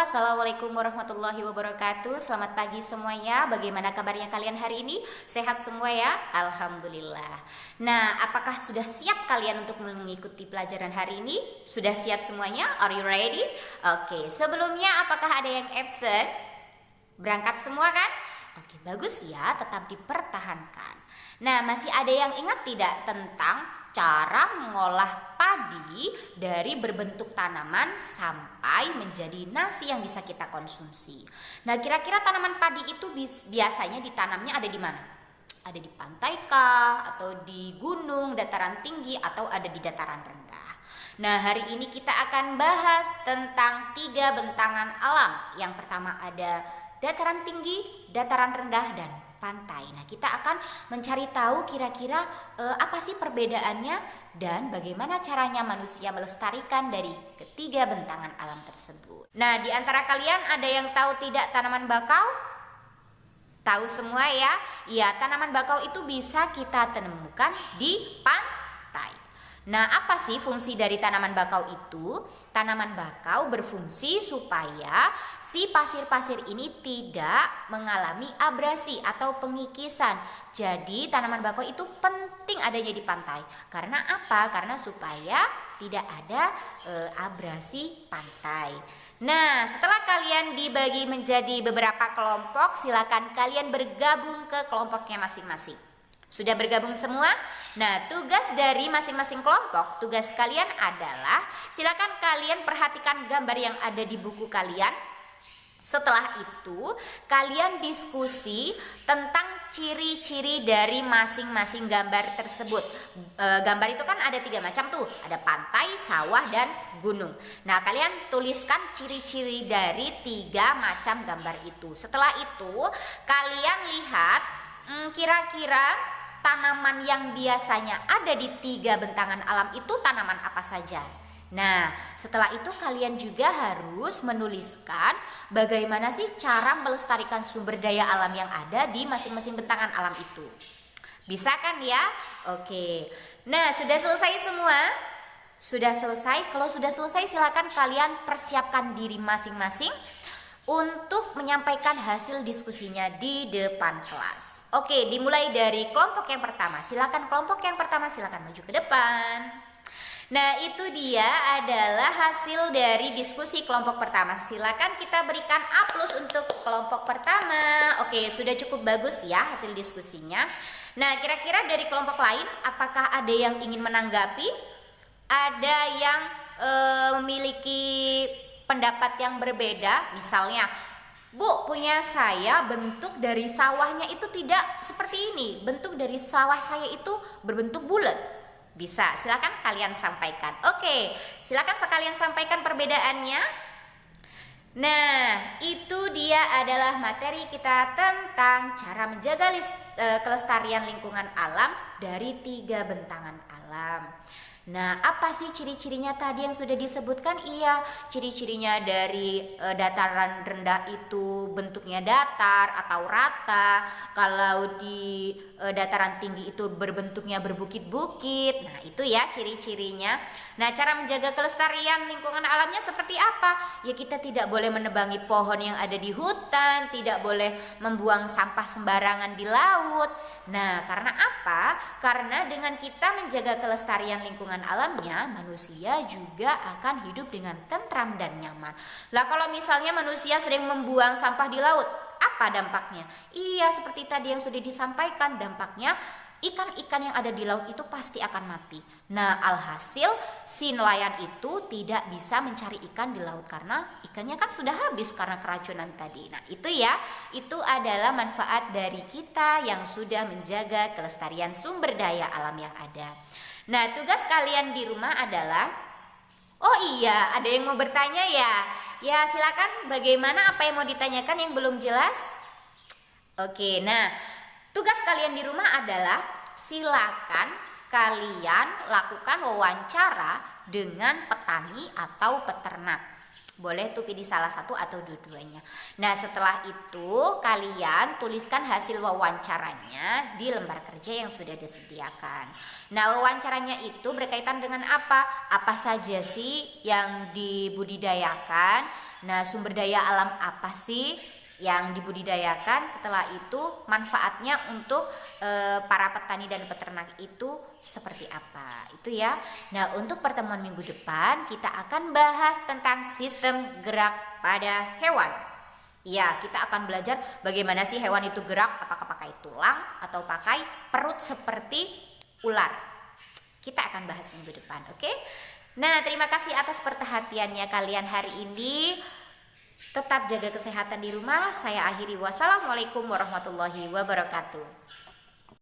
Assalamualaikum warahmatullahi wabarakatuh. Selamat pagi semuanya. Bagaimana kabarnya kalian hari ini? Sehat semua ya? Alhamdulillah. Nah, apakah sudah siap kalian untuk mengikuti pelajaran hari ini? Sudah siap semuanya? Are you ready? Oke, sebelumnya apakah ada yang absent? Berangkat semua kan? Oke, bagus ya, tetap dipertahankan. Nah, masih ada yang ingat tidak tentang cara mengolah padi dari berbentuk tanaman sampai menjadi nasi yang bisa kita konsumsi? Nah, kira-kira tanaman padi itu biasanya ditanamnya ada di mana? Ada di pantai kah? Atau di gunung, dataran tinggi, atau ada di dataran rendah? Nah, hari ini kita akan bahas tentang 3 bentangan alam. Yang pertama ada dataran tinggi, dataran rendah, dan pantai. Nah, kita akan mencari tahu kira-kira apa sih perbedaannya dan bagaimana caranya manusia melestarikan dari ketiga bentangan alam tersebut. Nah, di antara kalian ada yang tahu tidak tanaman bakau? Tahu semua ya? Iya, tanaman bakau itu bisa kita temukan di pantai. Nah, apa sih fungsi dari tanaman bakau itu? Tanaman bakau berfungsi supaya si pasir-pasir ini tidak mengalami abrasi atau pengikisan. Jadi tanaman bakau itu penting adanya di pantai. Karena apa? Karena supaya tidak ada abrasi pantai. Nah, setelah kalian dibagi menjadi beberapa kelompok, silakan kalian bergabung ke kelompoknya masing-masing. Sudah bergabung semua? Nah, tugas dari masing-masing kelompok, tugas kalian adalah silakan kalian perhatikan gambar yang ada di buku kalian. Setelah itu, kalian diskusi tentang ciri-ciri dari masing-masing gambar tersebut. Gambar itu kan ada 3 macam tuh, ada pantai, sawah, dan gunung. Nah, kalian tuliskan ciri-ciri dari 3 macam gambar itu. Setelah itu, kalian lihat kira-kira tanaman yang biasanya ada di 3 bentangan alam itu tanaman apa saja. Nah, setelah itu kalian juga harus menuliskan bagaimana sih cara melestarikan sumber daya alam yang ada di masing-masing bentangan alam itu. Bisa kan ya? Oke. Nah, sudah selesai semua? Sudah selesai? Kalau sudah selesai silakan kalian persiapkan diri masing-masing untuk menyampaikan hasil diskusinya di depan kelas. Oke, dimulai dari kelompok yang pertama. Silakan kelompok yang pertama, silakan maju ke depan. Nah, itu dia adalah hasil dari diskusi kelompok pertama. Silakan kita berikan A+ untuk kelompok pertama. Oke, sudah cukup bagus ya hasil diskusinya. Nah, kira-kira dari kelompok lain apakah ada yang ingin menanggapi? Ada yang memiliki pendapat yang berbeda, misalnya, Bu, punya saya bentuk dari sawahnya itu tidak seperti ini. Bentuk dari sawah saya itu berbentuk bulat. Bisa, silakan kalian sampaikan. Oke, silakan sekalian sampaikan perbedaannya. Nah, itu dia adalah materi kita tentang cara menjaga kelestarian lingkungan alam dari 3 bentangan alam. Nah, apa sih ciri-cirinya tadi yang sudah disebutkan? Iya, ciri-cirinya dari dataran rendah itu bentuknya datar atau rata. Kalau di dataran tinggi itu berbentuknya berbukit-bukit. Nah, itu ya ciri-cirinya. Nah, cara menjaga kelestarian lingkungan alamnya seperti apa? Ya, kita tidak boleh menebangi pohon yang ada di hutan, tidak boleh membuang sampah sembarangan di laut. Nah, karena apa? Karena dengan kita menjaga kelestarian lingkungan alamnya, manusia juga akan hidup dengan tentram dan nyaman. Lah, kalau misalnya manusia sering membuang sampah di laut, apa dampaknya? Iya, seperti tadi yang sudah disampaikan, dampaknya ikan-ikan yang ada di laut itu pasti akan mati. Nah, alhasil si nelayan itu tidak bisa mencari ikan di laut karena ikannya kan sudah habis karena keracunan tadi. Nah, itu ya, itu adalah manfaat dari kita yang sudah menjaga kelestarian sumber daya alam yang ada. Nah, tugas kalian di rumah adalah, oh iya, ada yang mau bertanya ya? Ya, silakan, bagaimana, apa yang mau ditanyakan yang belum jelas? Oke, nah, tugas kalian di rumah adalah silakan kalian lakukan wawancara dengan petani atau peternak. Boleh tuh pilih salah satu atau dua-duanya. Nah, setelah itu kalian tuliskan hasil wawancaranya di lembar kerja yang sudah disediakan. Nah, wawancaranya itu berkaitan dengan apa? Apa saja sih yang dibudidayakan? Nah, sumber daya alam apa sih yang dibudidayakan? Setelah itu manfaatnya untuk para petani dan peternak itu seperti apa, itu ya. Nah, untuk pertemuan minggu depan kita akan bahas tentang sistem gerak pada hewan. Ya, kita akan belajar bagaimana sih hewan itu gerak, apakah pakai tulang atau pakai perut seperti ular. Kita akan bahas minggu depan, oke? Nah, terima kasih atas perhatiannya kalian hari ini. Tetap jaga kesehatan di rumah. Saya akhiri, wassalamualaikum warahmatullahi wabarakatuh.